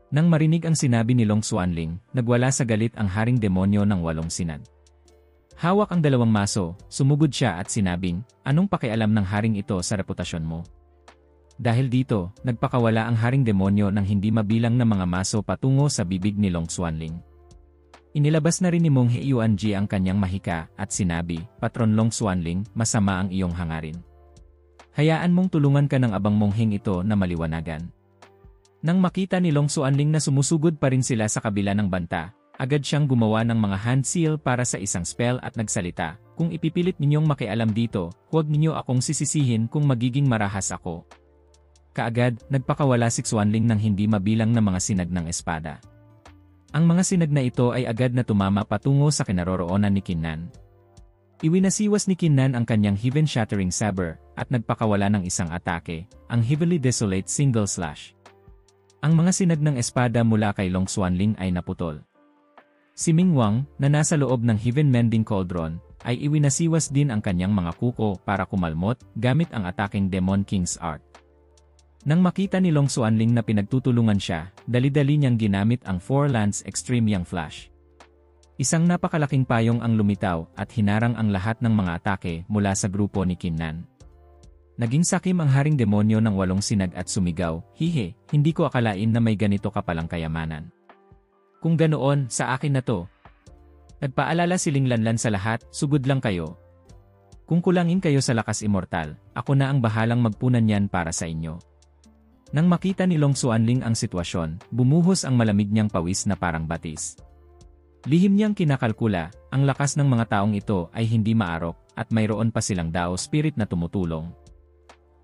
Nang marinig ang sinabi ni Long Xuanling, nagwala sa galit ang haring demonyo ng 8 sinag. Hawak ang 2 maso, sumugod siya at sinabing, "Anong pakialam ng haring ito sa reputasyon mo?" Dahil dito, nagpakawala ang haring demonyo ng hindi mabilang na mga maso patungo sa bibig ni Long Xuanling. Inilabas na rin ni Meng Yuanji ang kanyang mahika at sinabi, "Patron Long Xuanling, masama ang iyong hangarin. Hayaan mong tulungan ka ng abang mongheng ito na maliwanagan." Nang makita ni Long Xuanling na sumusugod pa rin sila sa kabila ng banta, agad siyang gumawa ng mga hand seal para sa isang spell at nagsalita, "Kung ipipilit ninyong makialam dito, huwag ninyo akong sisisihin kung magiging marahas ako." Kaagad, nagpakawala si Xuanling ng hindi mabilang na mga sinag ng espada. Ang mga sinag na ito ay agad na tumama patungo sa kinaroroonan ni Kinnan. Iwinasiwas ni Kinnan ang kanyang heaven-shattering saber at nagpakawala ng isang atake, ang Heavenly Desolate Single Slash. Ang mga sinag ng espada mula kay Long Xuanling ay naputol. Si Ming Wang, na nasa loob ng Heaven Mending Cauldron, ay iwinasiwas din ang kanyang mga kuko para kumalmot gamit ang ataking Demon King's Art. Nang makita ni Long Xuanling na pinagtutulungan siya, dali-dali niyang ginamit ang Four Lands Extreme Yang Flash. Isang napakalaking payong ang lumitaw at hinarang ang lahat ng mga atake mula sa grupo ni Kinnan. Naging sakim ang haring demonyo ng 8 sinag at sumigaw, "Hihe, hindi ko akalain na may ganito ka palang kayamanan. Kung ganoon, sa akin na to." Nagpaalala si Ling Lanlan sa lahat, "Sugod lang kayo. Kung kulangin kayo sa lakas immortal, ako na ang bahalang magpunan yan para sa inyo." Nang makita ni Long Xuanling ang sitwasyon, bumuhos ang malamig niyang pawis na parang batis. Lihim niyang kinakalkula, ang lakas ng mga taong ito ay hindi maarok at mayroon pa silang Dao Spirit na tumutulong.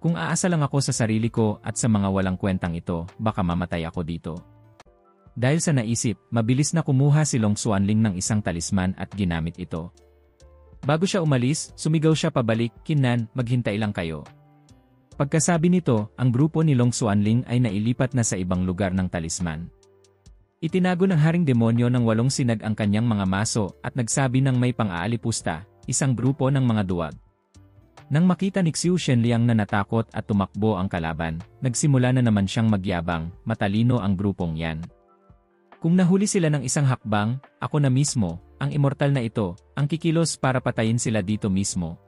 Kung aasa lang ako sa sarili ko at sa mga walang kwentang ito, baka mamatay ako dito. Dahil sa naisip, mabilis na kumuha si Long Xuanling ng isang talisman at ginamit ito. Bago siya umalis, sumigaw siya pabalik, "Kinnan, maghintay lang kayo." Pagkasabi nito, ang grupo ni Long Xuanling ay nailipat na sa ibang lugar ng talisman. Itinago ng haring demonyo ng 8 sinag ang kanyang mga maso at nagsabi ng may pang-aalipusta, isang grupo ng mga duwag. Nang makita ni Xiu Shenliang na natakot at tumakbo ang kalaban, nagsimula na naman siyang magyabang, "Matalino ang grupong yan. Kung nahuli sila ng isang hakbang, ako na mismo, ang immortal na ito, ang kikilos para patayin sila dito mismo."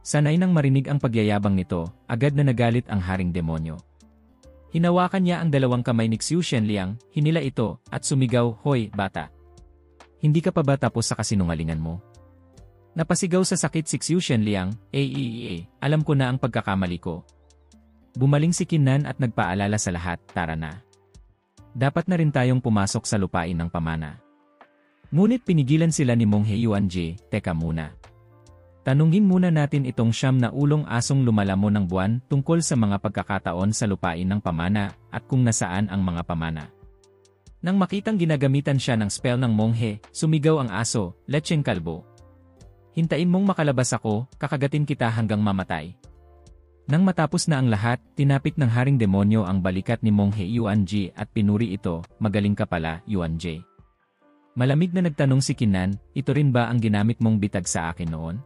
Sanay nang marinig ang pagyayabang nito, agad na nagalit ang haring demonyo. Hinawakan niya ang 2 kamay ni Xiu Shenliang, hinila ito, at sumigaw, "Hoy, bata! Hindi ka pa ba tapos sa kasinungalingan mo?" Napasigaw sa sakit si Xiu Shenliang, Alam ko na ang pagkakamali ko." Bumaling si Kinnan at nagpaalala sa lahat, "Tara na. Dapat na rin tayong pumasok sa lupain ng pamana." Ngunit pinigilan sila ni Meng Yuanji, "Teka muna. Tanungin muna natin itong 9 na ulong asong lumalamon ng buwan tungkol sa mga pagkakataon sa lupain ng pamana at kung nasaan ang mga pamana." Nang makitang ginagamitan siya ng spell ng monghe, sumigaw ang aso, "Lecheng kalbo! Hintayin mong makalabas ako, kakagatin kita hanggang mamatay." Nang matapos na ang lahat, tinapik ng haring demonyo ang balikat ni Meng Yuanji at pinuri ito, "Magaling ka pala, Yuanji." Malamig na nagtanong si Kinnan, "Ito rin ba ang ginamit mong bitag sa akin noon?"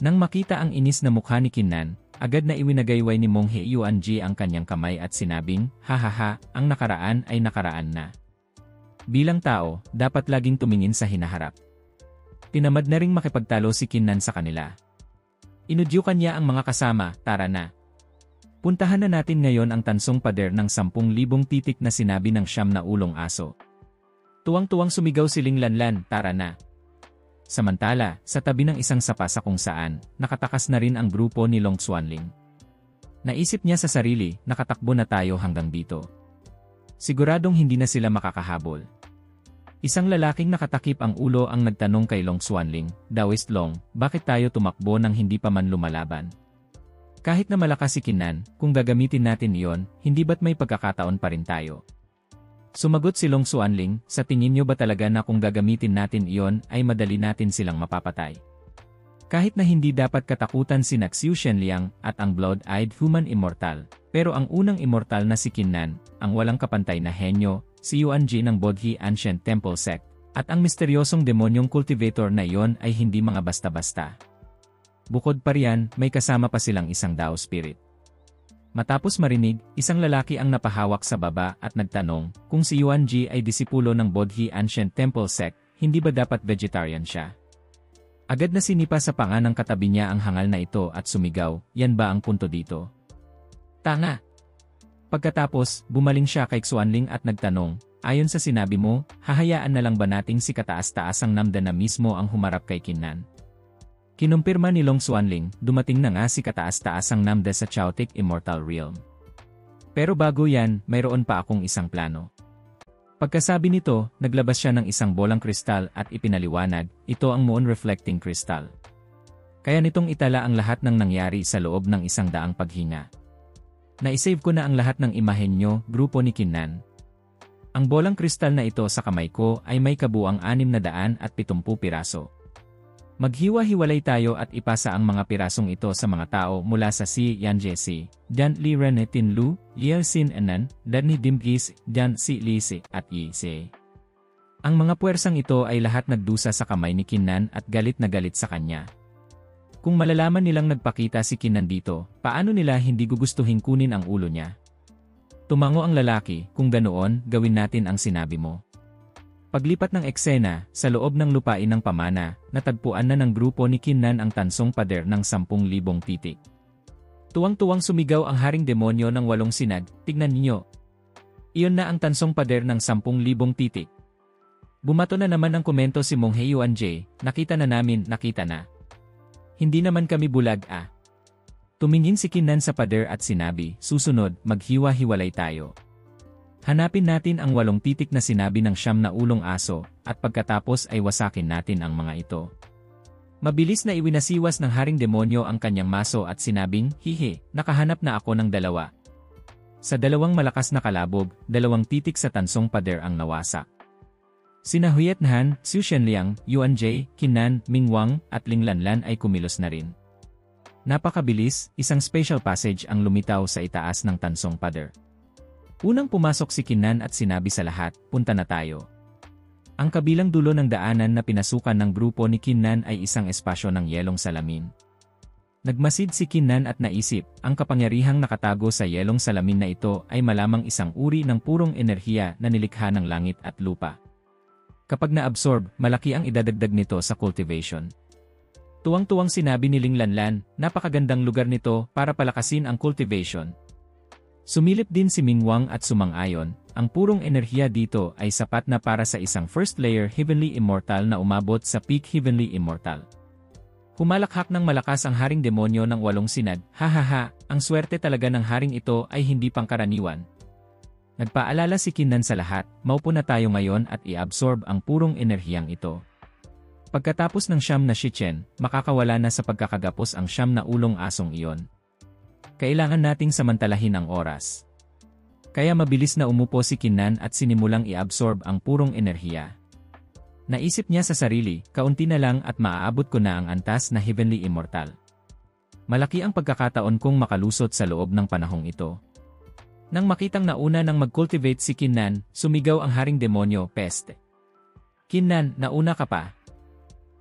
Nang makita ang inis na mukha ni Kinnan, agad na iwinagayway ni Meng Yuanji ang kanyang kamay at sinabing, "Hahaha, ang nakaraan ay nakaraan na. Bilang tao, dapat laging tumingin sa hinaharap." Tinamad na ring makipagtalo si Kinnan sa kanila. Inudyukan niya ang mga kasama, "Tara na. Puntahan na natin ngayon ang tansong pader ng 10,000 titik na sinabi ng 9 na ulong aso." Tuwang-tuwang sumigaw si Ling Lanlan, "Tara na." Samantala, sa tabi ng isang sapa sa kung saan, nakatakas na rin ang grupo ni Long Xuanling. Naisip niya sa sarili, "Nakatakbo na tayo hanggang dito. Siguradong hindi na sila makakahabol." Isang lalaking nakatakip ang ulo ang nagtanong kay Long Xuanling, "Daoist Long, bakit tayo tumakbo nang hindi pa man lumalaban? Kahit na malakas si Kinnan, kung gagamitin natin iyon, hindi ba't may pagkakataon pa rin tayo?" Sumagot si Long Xuanling, "Sa tingin niyo ba talaga na kung gagamitin natin iyon ay madali natin silang mapapatay? Kahit na hindi dapat katakutan si Xiu Shenliang at ang Blood-Eyed Human Immortal, pero ang unang immortal na si Kinnan, ang walang kapantay na henyo, si Yuanji ng Bodhi Ancient Temple Sect, at ang misteryosong demonyong cultivator na iyon ay hindi mga basta-basta. Bukod pa riyan, may kasama pa silang isang Dao Spirit. Matapos marinig, isang lalaki ang napahawak sa baba at nagtanong kung si Yuan Ji ay disipulo ng Bodhi Ancient Temple Sect, hindi ba dapat vegetarian siya? Agad na sinipa sa panga ng katabi niya ang hangal na ito at sumigaw, yan ba ang punto dito? Tanga! Pagkatapos, bumaling siya kay Xuanling at nagtanong, ayon sa sinabi mo, hahayaan na lang ba nating si kataas-taasang Namda na mismo ang humarap kay Kinnan? Kinumpirma ni Long Xuanling, dumating na nga si kataas-taasang Namda sa Chaotic Immortal Realm. Pero bago yan, mayroon pa akong isang plano. Pagkasabi nito, naglabas siya ng isang bolang kristal at ipinaliwanag, ito ang Moon Reflecting Crystal. Kaya nitong itala ang lahat ng nangyari sa loob ng 100 paghinga. Naisave ko na ang lahat ng imahen nyo, grupo ni Kinnan. Ang bolang kristal na ito sa kamay ko ay may kabuang 670 piraso. Maghiwa-hiwalay tayo at ipasa ang mga pirasong ito sa mga tao mula sa si Yan Jesse, Jan Li Renetin Lu, Liao Sin Enan, Danny Dimgis, Jan Si Lisi at Yi Se. Ang mga puwersang ito ay lahat nagdusa sa kamay ni Kinnan at galit na galit sa kanya. Kung malalaman nilang nagpakita si Kinnan dito, paano nila hindi gugustuhin kunin ang ulo niya? Tumango ang lalaki, kung ganoon, gawin natin ang sinabi mo. Paglipat ng eksena, sa loob ng lupain ng pamana, natagpuan na ng grupo ni Kinnan ang tansong pader ng 10,000 titik. Tuwang-tuwang sumigaw ang haring demonyo ng 8 sinag, tignan ninyo. Iyon na ang tansong pader ng 10,000 titik. Bumato na naman ang komento si Monghe Yuan J, nakita na namin, nakita na. Hindi naman kami bulag ah. Tumingin si Kinnan sa pader at sinabi, susunod, maghiwa-hiwalay tayo. Hanapin natin ang 8 titik na sinabi ng 9 na ulong aso, at pagkatapos ay wasakin natin ang mga ito. Mabilis na iwinasiwas ng haring demonyo ang kanyang maso at sinabing, hihe, nakahanap na ako ng 2. Sa 2 malakas na kalabog, 2 titik sa tansong pader ang nawasak. Sina Huyet Han, Xu Shenliang, Yuan J, Kinnan, Ming Wang, at Ling Lanlan ay kumilos na rin. Napakabilis, isang special passage ang lumitaw sa itaas ng tansong pader. Unang pumasok si Kinnan at sinabi sa lahat, punta na tayo. Ang kabilang dulo ng daanan na pinasukan ng grupo ni Kinnan ay isang espasyo ng yelong salamin. Nagmasid si Kinnan at naisip, ang kapangyarihang nakatago sa yelong salamin na ito ay malamang isang uri ng purong enerhiya na nilikha ng langit at lupa. Kapag na-absorb, malaki ang idadagdag nito sa cultivation. Tuwang-tuwang sinabi ni Ling Lanlan, napakagandang lugar nito para palakasin ang cultivation. Sumilip din si Ming Wang at sumang-ayon, ang purong enerhiya dito ay sapat na para sa isang first layer Heavenly Immortal na umabot sa peak Heavenly Immortal. Humalakhak ng malakas ang haring demonyo ng 8 sinag, hahaha, ang swerte talaga ng haring ito ay hindi pangkaraniwan. Nagpaalala si Kinnan sa lahat, maupo na tayo ngayon at i-absorb ang purong enerhiyang ito. Pagkatapos ng 9 na shichen, makakawala na sa pagkakagapos ang 9 na ulong asong iyon. Kailangan nating samantalahin ang oras. Kaya mabilis na umupo si Kinnan at sinimulang i-absorb ang purong enerhiya. Naisip niya sa sarili, kaunti na lang at maaabot ko na ang antas na Heavenly Immortal. Malaki ang pagkakataon kong makalusot sa loob ng panahong ito. Nang makitang nauna nang mag-cultivate si Kinnan, sumigaw ang haring demonyo, peste. Kinnan, nauna ka pa.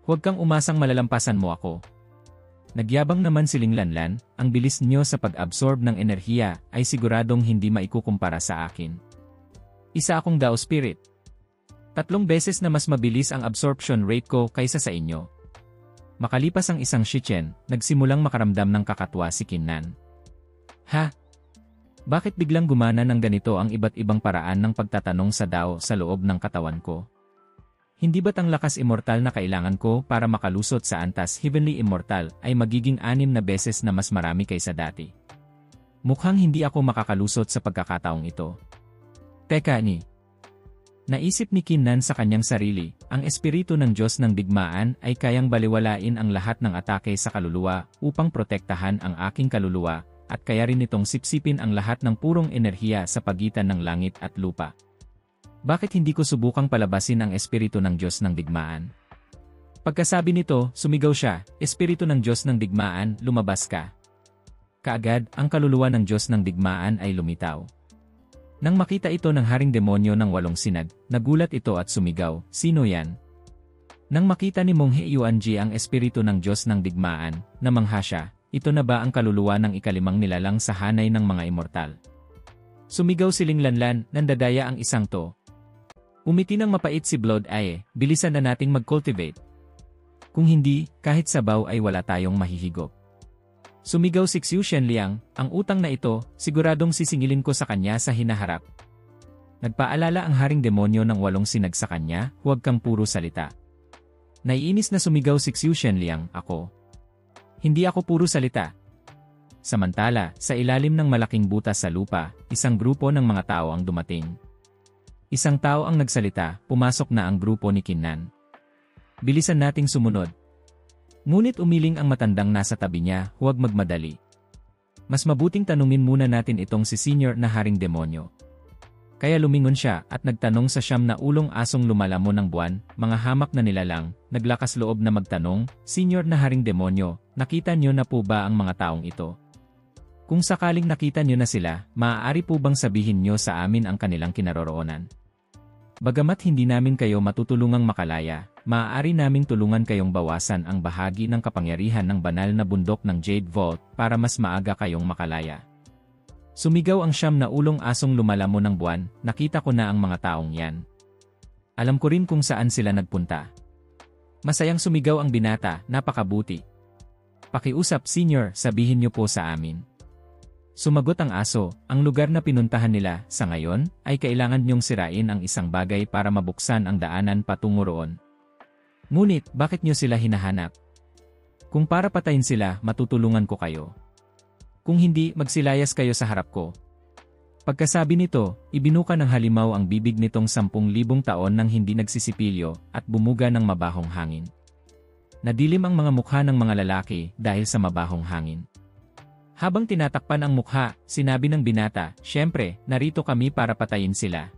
Huwag kang umasang malalampasan mo ako. Nagyabang naman si Ling Lanlan, ang bilis niyo sa pag-absorb ng enerhiya ay siguradong hindi maikukumpara sa akin. Isa akong Dao Spirit. 3 beses na mas mabilis ang absorption rate ko kaysa sa inyo. Makalipas ang isang shichen, nagsimulang makaramdam ng kakatwa si Kinnan. Ha? Bakit biglang gumana ng ganito ang iba't ibang paraan ng pagtatanong sa Dao sa loob ng katawan ko? Hindi ba't ang lakas immortal na kailangan ko para makalusot sa antas Heavenly Immortal ay magiging 6 na beses na mas marami kaysa dati? Mukhang hindi ako makakalusot sa pagkakataong ito. Teka ni. Naisip ni Kinnan sa kanyang sarili, ang espiritu ng Diyos ng digmaan ay kayang baliwalain ang lahat ng atake sa kaluluwa upang protektahan ang aking kaluluwa at kaya rin itong sipsipin ang lahat ng purong enerhiya sa pagitan ng langit at lupa. Bakit hindi ko subukang palabasin ang espiritu ng Diyos ng digmaan? Pagkasabi nito, sumigaw siya, espiritu ng Diyos ng digmaan, lumabas ka. Kaagad, ang kaluluwa ng Diyos ng digmaan ay lumitaw. Nang makita ito ng haring demonyo ng 8 sinag, nagulat ito at sumigaw, sino yan? Nang makita ni Monghe Yuan Ji ang espiritu ng Diyos ng digmaan, namangha siya, ito na ba ang kaluluwa ng ikalimang nilalang sa hanay ng mga immortal? Sumigaw si Ling Lanlan, nandadaya ang isang to. Umiti ng mapait si Blood Eye, bilisan na nating mag-cultivate. Kung hindi, kahit sabaw ay wala tayong mahihigop. Sumigaw si Xiu Shenliang, ang utang na ito, siguradong sisingilin ko sa kanya sa hinaharap. Nagpaalala ang haring demonyo ng 8 sinag sa kanya, huwag kang puro salita. Naiinis na sumigaw si Xiu Shenliang, ako. Hindi ako puro salita. Samantala, sa ilalim ng malaking butas sa lupa, isang grupo ng mga tao ang dumating. Isang tao ang nagsalita, pumasok na ang grupo ni Kinnan. Bilisan nating sumunod. Ngunit umiling ang matandang nasa tabi niya, huwag magmadali. Mas mabuting tanungin muna natin itong si senior na haring demonyo. Kaya lumingon siya at nagtanong sa 9 na ulong asong lumalamon ng buwan, mga hamak na nilalang, naglakas loob na magtanong, senior na haring demonyo, nakita niyo na po ba ang mga taong ito? Kung sakaling nakita niyo na sila, maaari po bang sabihin niyo sa amin ang kanilang kinaroroonan? Bagamat hindi namin kayo matutulungang makalaya, maaari naming tulungan kayong bawasan ang bahagi ng kapangyarihan ng banal na bundok ng Jade Vault para mas maaga kayong makalaya. Sumigaw ang 9 na ulong asong lumalamon ng buwan, nakita ko na ang mga taong yan. Alam ko rin kung saan sila nagpunta. Masayang sumigaw ang binata, napakabuti. Pakiusap senior, sabihin niyo po sa amin. Sumagot ang aso, ang lugar na pinuntahan nila, sa ngayon, ay kailangan niyong sirain ang isang bagay para mabuksan ang daanan patungo roon. Ngunit, bakit niyo sila hinahanap? Kung para patayin sila, matutulungan ko kayo. Kung hindi, magsilayas kayo sa harap ko. Pagkasabi nito, ibinuka ng halimaw ang bibig nitong 10,000 taon nang hindi nagsisipilyo at bumuga ng mabahong hangin. Nadilim ang mga mukha ng mga lalaki dahil sa mabahong hangin. Habang tinatakpan ang mukha, sinabi ng binata, "Siyempre, narito kami para patayin sila."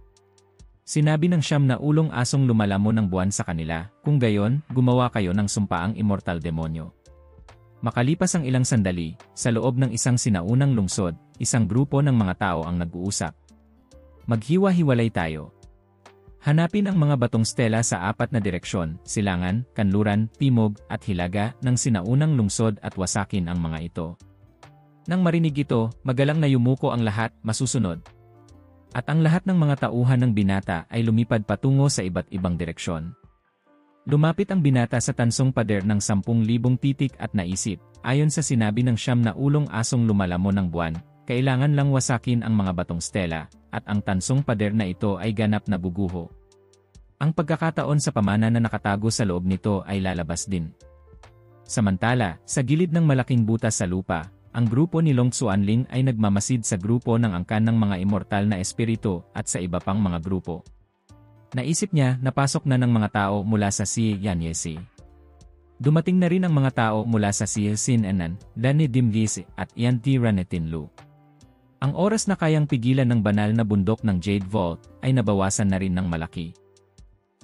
Sinabi ng 9 na ulong asong lumalamon ng buwan sa kanila, "Kung gayon, gumawa kayo ng sumpaang immortal demonyo." Makalipas ang ilang sandali, sa loob ng isang sinaunang lungsod, isang grupo ng mga tao ang nag-uusap. Maghiwa-hiwalay tayo. Hanapin ang mga batong stela sa 4 na direksyon, silangan, kanluran, timog, at hilaga ng sinaunang lungsod at wasakin ang mga ito. Nang marinig ito, magalang na yumuko ang lahat, masusunod. At ang lahat ng mga tauhan ng binata ay lumipad patungo sa iba't ibang direksyon. Lumapit ang binata sa tansong pader ng 10,000 titik at naisip, ayon sa sinabi ng 9 na ulong asong lumalamon ng buwan, kailangan lang wasakin ang mga batong stela, at ang tansong pader na ito ay ganap na buguho. Ang pagkakataon sa pamana na nakatago sa loob nito ay lalabas din. Samantala, sa gilid ng malaking butas sa lupa, ang grupo ni Long Xuanling ay nagmamasid sa grupo ng angkan ng mga immortal na espiritu at sa iba pang mga grupo. Naisip niya na pasok na ng mga tao mula sa Si Yanyesi. Dumating na rin ang mga tao mula sa Si Sinenan, Dani Dimgisi at Yanti Ranetinlu. Ang oras na kayang pigilan ng banal na bundok ng Jade Vault ay nabawasan na rin ng malaki.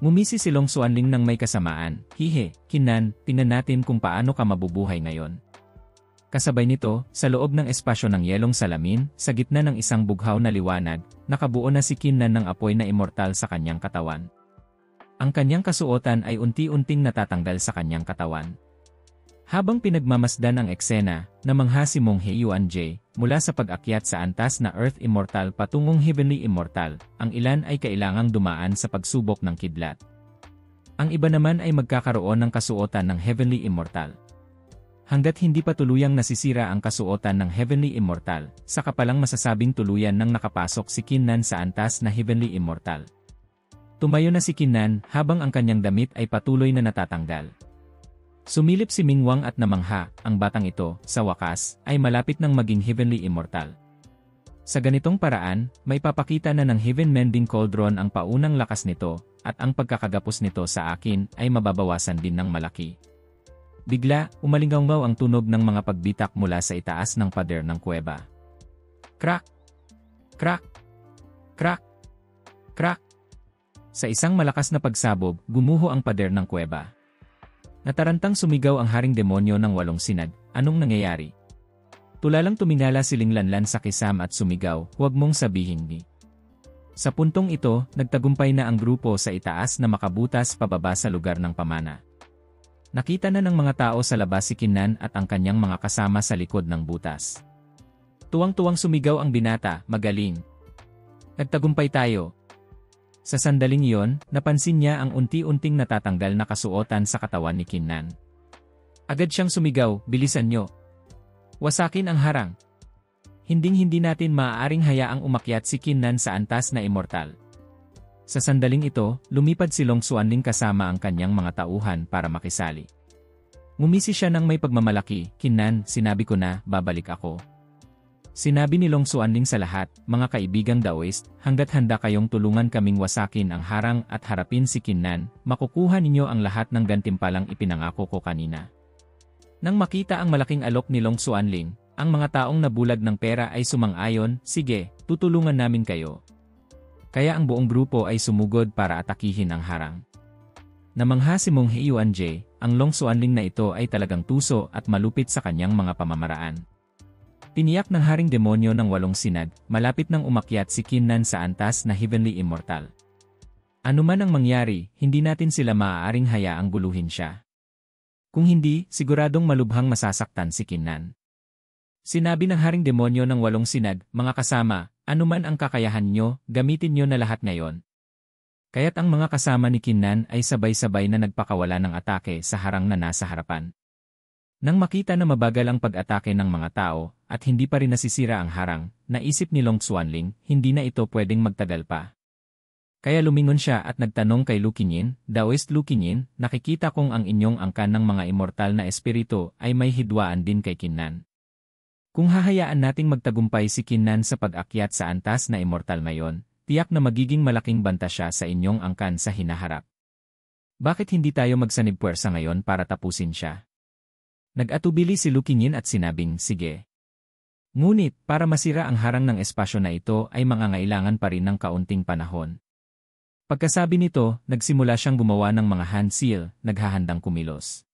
Ngumisi si Long Xuanling ng may kasamaan, "Hihe, Kinnan, tingnan natin kung paano ka mabubuhay ngayon." Kasabay nito, sa loob ng espasyo ng yelong salamin, sa gitna ng isang bughaw na liwanag, nakabuo na si Kinnan ng apoy na immortal sa kanyang katawan. Ang kanyang kasuotan ay unti-unting natatanggal sa kanyang katawan. Habang pinagmamasdan ang eksena, namangha si Monghe Yuan-Jie, mula sa pag-akyat sa antas na Earth Immortal patungong Heavenly Immortal, ang ilan ay kailangang dumaan sa pagsubok ng kidlat. Ang iba naman ay magkakaroon ng kasuotan ng Heavenly Immortal. Hanggat hindi pa tuluyang nasisira ang kasuotan ng Heavenly Immortal, saka palang masasabing tuluyan nang nakapasok si Kinnan sa antas na Heavenly Immortal. Tumayo na si Kinnan habang ang kanyang damit ay patuloy na natatanggal. Sumilip si Mingwang at namangha, ang batang ito, sa wakas, ay malapit ng maging Heavenly Immortal. Sa ganitong paraan, may papakita na ng Heaven Mending Cauldron ang paunang lakas nito, at ang pagkakagapos nito sa akin ay mababawasan din ng malaki. Bigla, umalinggaw ang tunog ng mga pagbitak mula sa itaas ng pader ng kuweba. Crack! Crack! Crack! Crack! Sa isang malakas na pagsabog, gumuho ang pader ng kuweba. Natarantang sumigaw ang haring demonyo ng 8 sinag, "Anong nangyayari?" Tulalang tumingala si Ling Lanlan sa kisam at sumigaw, "Huwag mong sabihin ni." Sa puntong ito, nagtagumpay na ang grupo sa itaas na makabutas pababa sa lugar ng pamana. Nakita na ng mga tao sa labas si Kinnan at ang kanyang mga kasama sa likod ng butas. Tuwang-tuwang sumigaw ang binata, "Magaling! Nagtagumpay tayo!" Sa sandaling iyon, napansin niya ang unti-unting natatanggal na kasuotan sa katawan ni Kinnan. Agad siyang sumigaw, "Bilisan niyo! Wasakin ang harang! Hinding-hindi natin maaaring hayaang umakyat si Kinnan sa antas na immortal." Sa sandaling ito, lumipad si Long Xuanling kasama ang kanyang mga tauhan para makisali. Ngumisi siya ng may pagmamalaki, "Kinnan, sinabi ko na, babalik ako." Sinabi ni Long Xuanling sa lahat, "Mga kaibigang Daoist, hanggat handa kayong tulungan kaming wasakin ang harang at harapin si Kinnan, makukuha ninyo ang lahat ng gantimpalang ipinangako ko kanina." Nang makita ang malaking alok ni Long Xuanling, ang mga taong nabulag ng pera ay sumang-ayon, "Sige, tutulungan namin kayo." Kaya ang buong grupo ay sumugod para atakihin ang harang. Namangha si Meng Huanjie, ang Long Xuanling na ito ay talagang tuso at malupit sa kanyang mga pamamaraan. Tiniyak ng Haring Demonyo ng 8 sinag, malapit nang umakyat si Kinnan sa antas na Heavenly Immortal. Ano man ang mangyari, hindi natin sila maaaring hayaang guluhin siya. Kung hindi, siguradong malubhang masasaktan si Kinnan. Sinabi ng Haring Demonyo ng 8 sinag, "Mga kasama, anuman ang kakayahan nyo, gamitin nyo na lahat ngayon." Kaya't ang mga kasama ni Kinnan ay sabay-sabay na nagpakawala ng atake sa harang na nasa harapan. Nang makita na mabagal ang pag-atake ng mga tao, at hindi pa rin nasisira ang harang, naisip ni Long Xuanling, hindi na ito pwedeng magtagal pa. Kaya lumingon siya at nagtanong kay Lu Qinyin, "Daoist Lu Qinyin, nakikita kong ang inyong angkan ng mga immortal na espiritu ay may hidwaan din kay Kinnan. Kung hahayaan nating magtagumpay si Kinnan sa pag-akyat sa antas na immortal ngayon, tiyak na magiging malaking banta siya sa inyong angkan sa hinaharap. Bakit hindi tayo magsanib puwersa ngayon para tapusin siya?" Nag-atubili si Lu Qinyin at sinabing, "Sige." Ngunit, para masira ang harang ng espasyo na ito ay mangangailangan pa rin ng kaunting panahon. Pagkasabi nito, nagsimula siyang gumawa ng mga hand seal, naghahandang kumilos.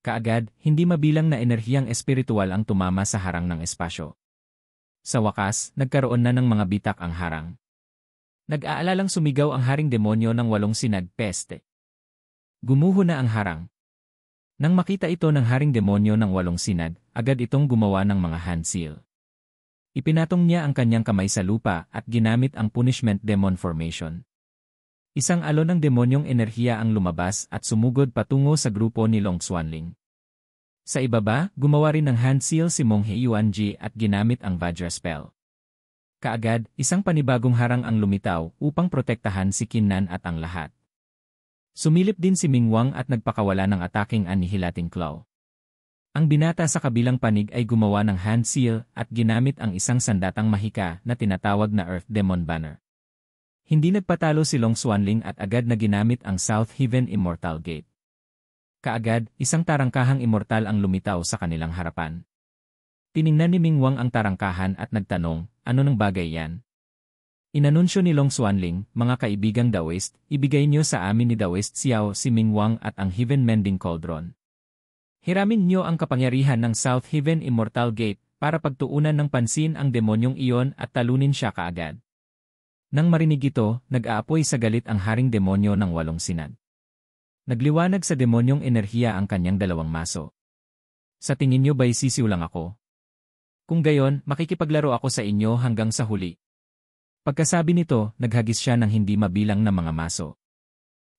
Kaagad, hindi mabilang na enerhiyang espiritual ang tumama sa harang ng espasyo. Sa wakas, nagkaroon na ng mga bitak ang harang. Nag-aalalang sumigaw ang Haring Demonyo ng 8 sinag, "Peste!" Gumuho na ang harang. Nang makita ito ng Haring Demonyo ng 8 sinag, agad itong gumawa ng mga hand seal. Ipinatong niya ang kanyang kamay sa lupa at ginamit ang Punishment Demon Formation. Isang alon ng demonyong enerhiya ang lumabas at sumugod patungo sa grupo ni Long Xuanling. Sa ibaba, gumawa rin ng hand seal si Meng Huanjie at ginamit ang Vajra Spell. Kaagad, isang panibagong harang ang lumitaw upang protektahan si Kinnan at ang lahat. Sumilip din si Ming Wang at nagpakawala ng ataking Annihilating Claw. Ang binata sa kabilang panig ay gumawa ng hand seal at ginamit ang isang sandatang mahika na tinatawag na Earth Demon Banner. Hindi nagpatalo si Long Xuanling at agad na ginamit ang South Heaven Immortal Gate. Kaagad, isang tarangkahang immortal ang lumitaw sa kanilang harapan. Tiningnan ni Ming Wang ang tarangkahan at nagtanong, "Ano nang bagay yan?" Inanunsyo ni Long Xuanling, "Mga kaibigang Daoist, ibigay niyo sa amin ni Daoist Xiao si Ming Wang at ang Heaven Mending Cauldron. Hiramin niyo ang kapangyarihan ng South Heaven Immortal Gate para pagtuunan ng pansin ang demonyong iyon at talunin siya kaagad." Nang marinig ito, nag-aapoy sa galit ang Haring Demonyo ng 8 sinag. Nagliwanag sa demonyong enerhiya ang kanyang 2 maso. "Sa tingin niyo ba'y sisiw lang ako? Kung gayon, makikipaglaro ako sa inyo hanggang sa huli." Pagkasabi nito, naghagis siya ng hindi mabilang na mga maso.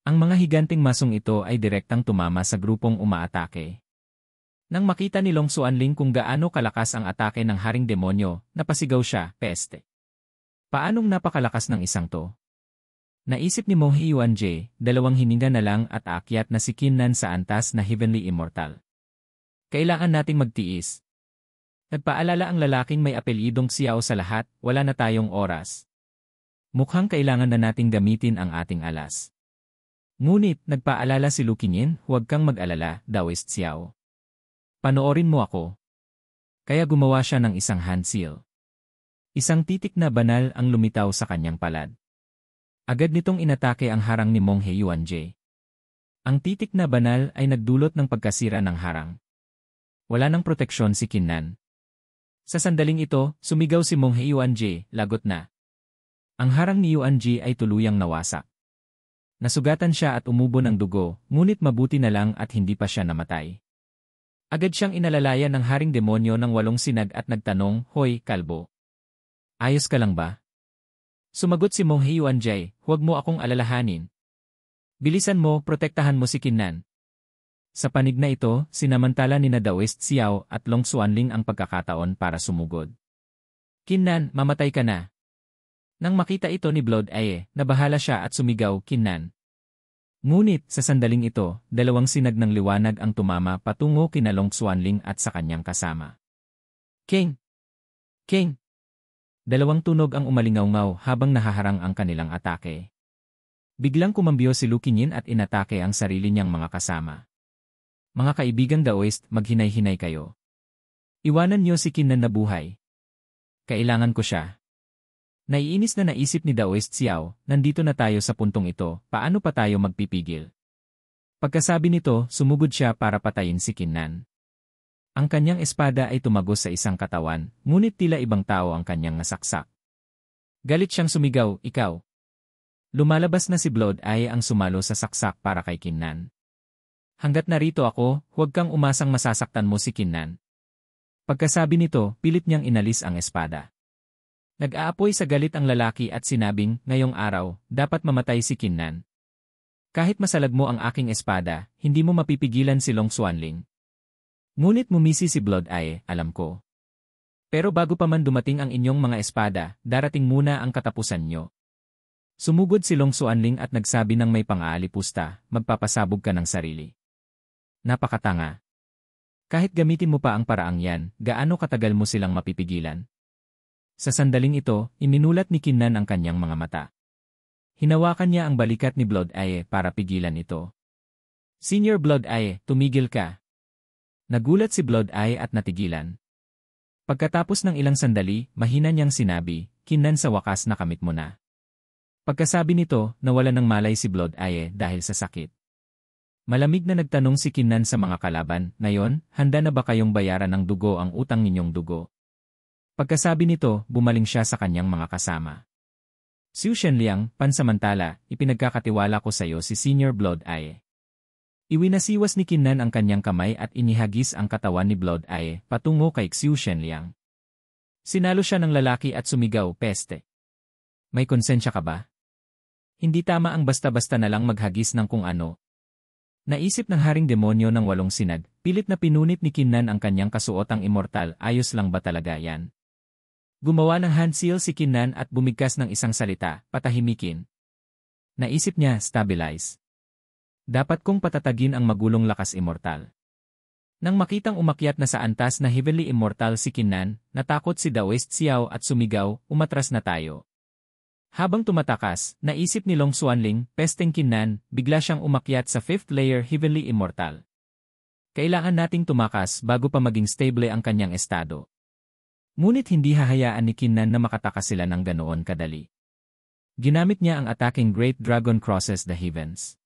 Ang mga higanting masong ito ay direktang tumama sa grupong umaatake. Nang makita ni Long Xuanling kung gaano kalakas ang atake ng Haring Demonyo, napasigaw siya, "Peste! Paanong napakalakas ng isang to?" Naisip ni Meng Huanjie, 2 hininga na lang at aakyat na si Kinnan sa antas na Heavenly Immortal. "Kailangan nating magtiis." Nagpaalala ang lalaking may apelyidong Xiao sa lahat, "Wala na tayong oras. Mukhang kailangan na nating gamitin ang ating alas." Ngunit, nagpaalala si Lu Qinyin, "Huwag kang mag-alala, Daoist Xiao. Panoorin mo ako." Kaya gumawa siya ng isang hand seal. Isang titik na banal ang lumitaw sa kanyang palad. Agad nitong inatake ang harang ni Meng Huanjie. Ang titik na banal ay nagdulot ng pagkasira ng harang. Wala nang proteksyon si Kinnan. Sa sandaling ito, sumigaw si Meng Huanjie, "Lagot na." Ang harang ni Huanjie ay tuluyang nawasak. Nasugatan siya at umubo ng dugo, ngunit mabuti na lang at hindi pa siya namatay. Agad siyang inalalayan ng haring demonyo ng 8 sinag at nagtanong, "Hoy, kalbo. Ayos ka lang ba?" Sumagot si Mong Hyuanjay, "Huwag mo akong alalahanin. Bilisan mo, protektahan mo si Kinnan." Sa panig na ito, sinamantala ni Daoist Xiao at Long Xuanling ang pagkakataon para sumugod. "Kinnan, mamatay ka na." Nang makita ito ni Blood Aye, nabahala siya at sumigaw, "Kinnan." Ngunit, sa sandaling ito, 2 sinag ng liwanag ang tumama patungo kina Long Xuanling at sa kanyang kasama. "King! King!" 2 tunog ang umalingaw-ngaw habang nahaharang ang kanilang atake. Biglang kumambyo si Lu Qinyin at inatake ang sarili niyang mga kasama. "Mga kaibigang Daoist, maghinay-hinay kayo. Iwanan niyo si Kinnan na buhay. Kailangan ko siya." Naiinis na naisip ni Daoist Xiao, "Nandito na tayo sa puntong ito, paano pa tayo magpipigil?" Pagkasabi nito, sumugod siya para patayin si Kinnan. Ang kanyang espada ay tumagos sa isang katawan, ngunit tila ibang tao ang kanyang nasaksak. Galit siyang sumigaw, "Ikaw!" Lumalabas na si Blood ay ang sumalo sa saksak para kay Kinnan. "Hanggat narito ako, huwag kang umasang masasaktan mo si Kinnan." Pagkasabi nito, pilit niyang inalis ang espada. Nag-aapoy sa galit ang lalaki at sinabing, "Ngayong araw, dapat mamatay si Kinnan. Kahit masalag mo ang aking espada, hindi mo mapipigilan si Long Xuanling." Ngunit mumisi si Blood Aye, "Alam ko. Pero bago pa man dumating ang inyong mga espada, darating muna ang katapusan nyo." Sumugod si Long Xuanling at nagsabi ng may pang-aalipusta, "Magpapasabog ka ng sarili. Napakatanga. Kahit gamitin mo pa ang paraang yan, gaano katagal mo silang mapipigilan?" Sa sandaling ito, iminulat ni Kinnan ang kanyang mga mata. Hinawakan niya ang balikat ni Blood Aye para pigilan ito. "Senior Blood Aye, tumigil ka." Nagulat si Blood Aye at natigilan. Pagkatapos ng ilang sandali, mahina niyang sinabi, "Kinnan, sa wakas nakamit mo na." Pagkasabi nito, nawalan ng malay si Blood Aye dahil sa sakit. Malamig na nagtanong si Kinnan sa mga kalaban, "Ngayon, handa na ba kayong bayaran ng dugo ang utang ninyong dugo?" Pagkasabi nito, bumaling siya sa kanyang mga kasama. "Xu Shenliang, pansamantala, ipinagkakatiwala ko sa iyo si Senior Blood Aye." Iwinasiwas ni Kinnan ang kanyang kamay at inihagis ang katawan ni Blood Aye patungo kay Xu Shenliang. Sinalo siya ng lalaki at sumigaw, "Peste! May konsensya ka ba? Hindi tama ang basta-basta na lang maghagis ng kung ano." Naisip ng haring demonyo ng 8 sinag, pilit na pinunit ni Kinnan ang kanyang kasuotang immortal, ayos lang ba talaga yan? Gumawa ng hand seal si Kinnan at bumigkas ng isang salita, "Patahimikin." Naisip niya, stabilize. Dapat kong patatagin ang magulong lakas immortal. Nang makitang umakyat na sa antas na heavenly immortal si Kinnan, natakot si Daoist Xiao at sumigaw, "Umatras na tayo." Habang tumatakas, naisip ni Long Xuanling, "Pesteng Kinnan," bigla siyang umakyat sa 5th layer heavenly immortal. Kailangan nating tumakas bago pa maging stable ang kanyang estado. Ngunit hindi hahayaan ni Kinnan na makatakas sila ng ganoon kadali. Ginamit niya ang attacking Great Dragon crosses the heavens.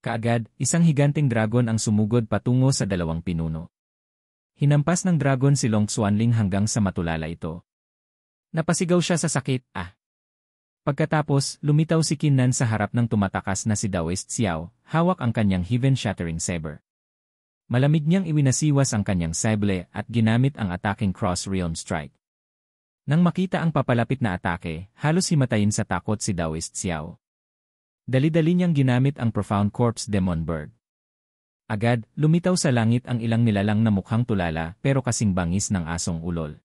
Kaagad, isang higanteng dragon ang sumugod patungo sa 2 pinuno. Hinampas ng dragon si Long Xuanling hanggang sa matulala ito. Napasigaw siya sa sakit, "Ah!" Pagkatapos, lumitaw si Kinnan sa harap ng tumatakas na si Daoist Xiao, hawak ang kanyang heaven-shattering saber. Malamig niyang iwinasiwas ang kanyang sable at ginamit ang attacking cross realm strike. Nang makita ang papalapit na atake, halos himatayin sa takot si Daoist Xiao. Dali-dali niyang ginamit ang Profound Corpse Demon Bird. Agad, lumitaw sa langit ang ilang nilalang na mukhang tulala pero kasing bangis ng asong ulol.